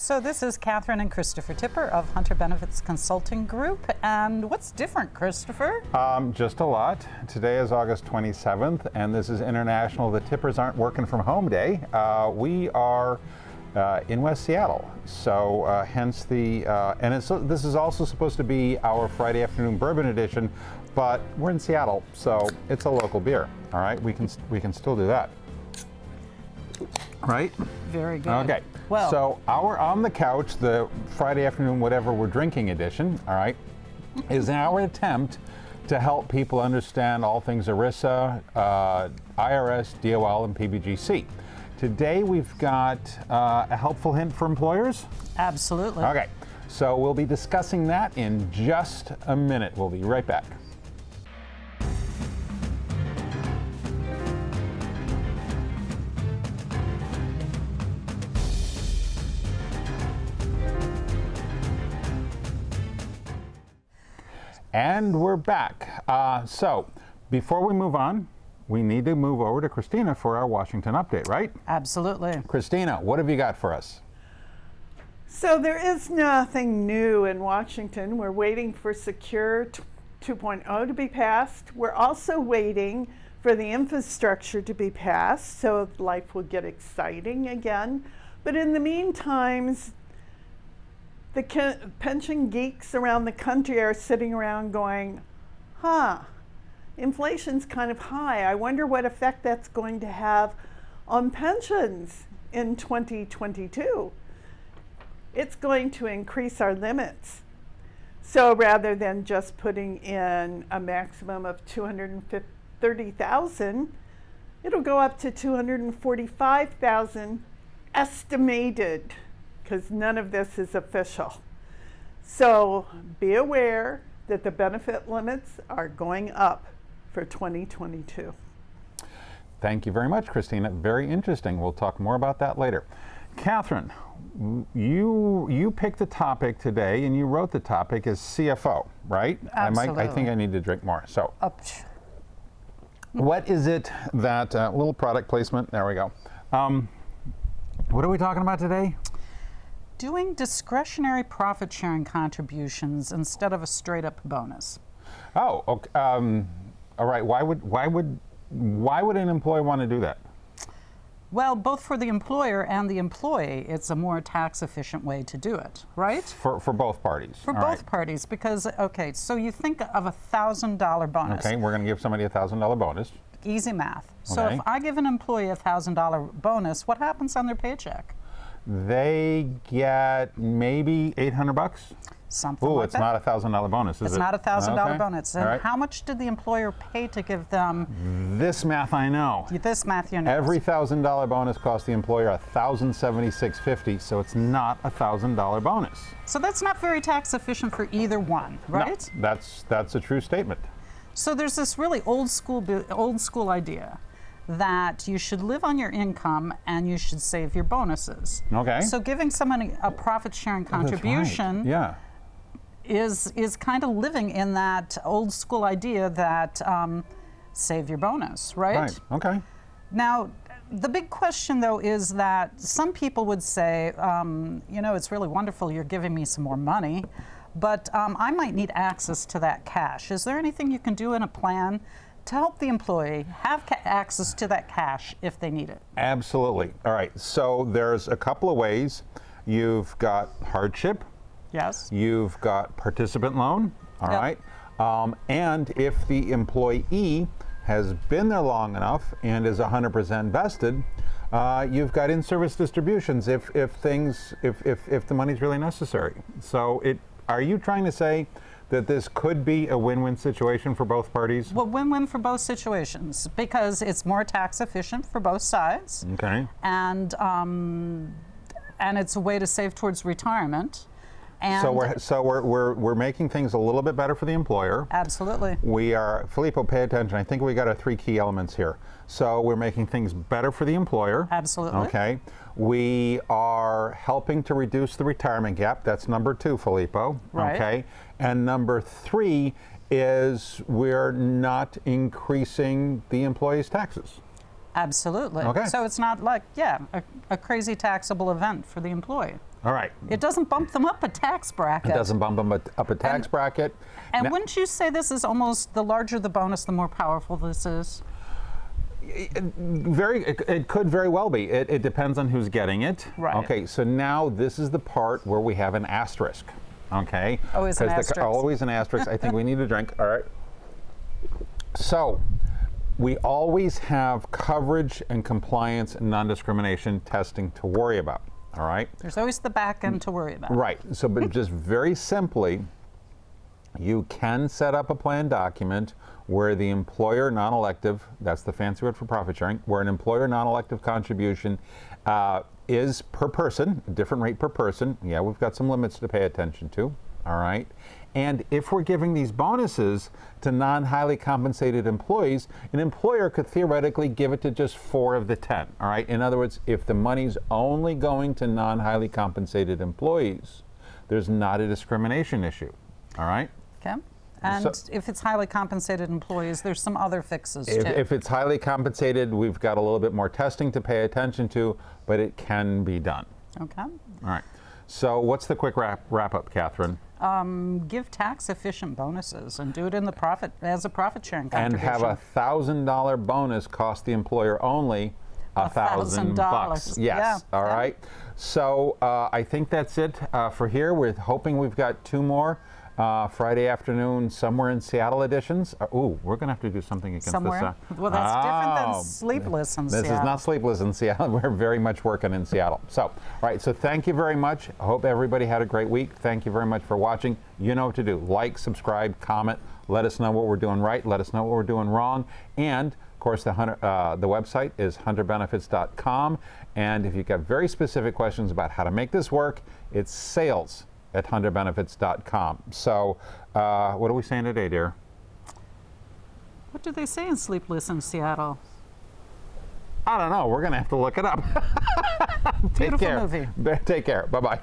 So this is Katherine and Christopher Tipper of Hunter Benefits Consulting Group. And what's different, Christopher? Just a lot. Today is August 27th, and this is International The Tippers Aren't Working From Home Day. We are in West Seattle, so hence the, this is also supposed to be our Friday afternoon bourbon edition, but we're in Seattle, so it's a local beer. All right, we can still do that. Right? Very good. Okay. Well, so our On the Couch, the Friday afternoon whatever we're drinking edition, all right, is our attempt to help people understand all things ERISA, IRS, DOL, and PBGC. Today we've got a helpful hint for employers. Absolutely. Okay. So we'll be discussing that in just a minute. We'll be right back. And we're back. So before we move on, we need to move over to Christina for our Washington update, right? Absolutely. Christina, what have you got for us? So there is nothing new in Washington. We're waiting for Secure 2.0 to be passed. We're also waiting for the infrastructure to be passed, so life will get exciting again. But in the meantime, the pension geeks around the country are sitting around going, inflation's kind of high. I wonder what effect that's going to have on pensions in 2022. It's going to increase our limits. So rather than just putting in a maximum of $230,000, it'll go up to $245,000 estimated, because none of this is official. So be aware that the benefit limits are going up for 2022. Thank you very much, Christina. Very interesting. We'll talk more about that later. Katherine, you picked the topic today, and you wrote the topic as CFO, right? Absolutely. I think I need to drink more. So, what is it that little product placement? There we go. What are we talking about today? Doing discretionary profit sharing contributions instead of a straight up bonus. Oh, okay. All right. Why would an employee want to do that? Well, both for the employer and the employee, it's a more tax-efficient way to do it, right? For both parties. For both parties, because, okay, so you think of a $1,000 bonus. Okay, we're going to give somebody a $1,000 bonus. Easy math. So Okay. if I give an employee a $1,000 bonus, what happens on their paycheck? They get maybe $800. Something Ooh, like it's that. not a $1,000 bonus, is it? It's not a $1,000 Okay. bonus. All And right. how much did the employer pay to give them This math I know. this math? You know. Every $1,000 bonus costs the employer $1,076.50, so it's not a $1,000 bonus. So that's not very tax efficient for either one, right? No, that's a true statement. So there's this really old school idea that you should live on your income and you should save your bonuses. Okay. So giving somebody a profit sharing contribution That's right. Yeah. is kind of living in that old school idea that save your bonus, right? Right. Okay. Now, the big question, though, is that some people would say, it's really wonderful you're giving me some more money, but I might need access to that cash. Is there anything you can do in a plan to help the employee have access to that cash if they need it? Absolutely. All right. So there's a couple of ways. You've got hardship. Yes. You've got participant loan. All right. And if the employee has been there long enough and is 100% vested, you've got in-service distributions if the money's really necessary. So are you trying to say that this could be a win-win situation for both parties? Well, win-win for both situations because it's more tax efficient for both sides. Okay. And it's a way to save towards retirement. And we're making things a little bit better for the employer. Absolutely. We are, Filippo, pay attention. I think we got our three key elements here. So we're making things better for the employer. Absolutely. Okay. We are helping to reduce the retirement gap. That's number 2, Filippo. Right. Okay. And number 3 is we're not increasing the employee's taxes. Absolutely. Okay. So it's not like, a crazy taxable event for the employee. All right. It doesn't bump them up a tax bracket. It doesn't bump them up a tax bracket. And Now- wouldn't you say this is almost the larger the bonus, the more powerful this is? It could very well be. It depends on who's getting it. Right. Okay, so now this is the part where we have an asterisk. Okay. Always an 'Cause asterisk. always an asterisk. I think we need a drink. All right. So we always have coverage and compliance and non-discrimination testing to worry about. All right. There's always the back end to worry about. Right. So, but just very simply, you can set up a plan document where the employer non-elective, that's the fancy word for profit sharing, where an employer non-elective contribution is per person, a different rate per person. Yeah, we've got some limits to pay attention to. All right. And if we're giving these bonuses to non-highly compensated employees, an employer could theoretically give it to just 4 of the 10. All right. In other words, if the money's only going to non-highly compensated employees, there's not a discrimination issue. All right. Okay. And So- if it's highly compensated employees, there's some other fixes too. If it's highly compensated, we've got a little bit more testing to pay attention to, but it can be done. Okay. All right. So what's the quick wrap up, Katherine? Give tax efficient bonuses and do it in the profit as a profit sharing And contribution. have a $1,000 bonus cost the employer only $1,000 bucks. Yes. Yeah. All right. So I think that's it for here. We're hoping we've got 2 more Friday afternoon somewhere in Seattle editions. Ooh, we're going to have to do something against Somewhere? this. Well, that's different Oh. than sleepless in This Seattle. is not sleepless in Seattle. We're very much working in Seattle. So, all right. So thank you very much. I hope everybody had a great week. Thank you very much for watching. You know what to do. Like, subscribe, comment. Let us know what we're doing right. Let us know what we're doing wrong. And of course, the website is hunterbenefits.com. And if you've got very specific questions about how to make this work, it's sales@hunterbenefits.com. So, what are we saying today, dear? What do they say in Sleepless in Seattle? I don't know. We're going to have to look it up. Take Beautiful care. movie. Take care. Bye-bye.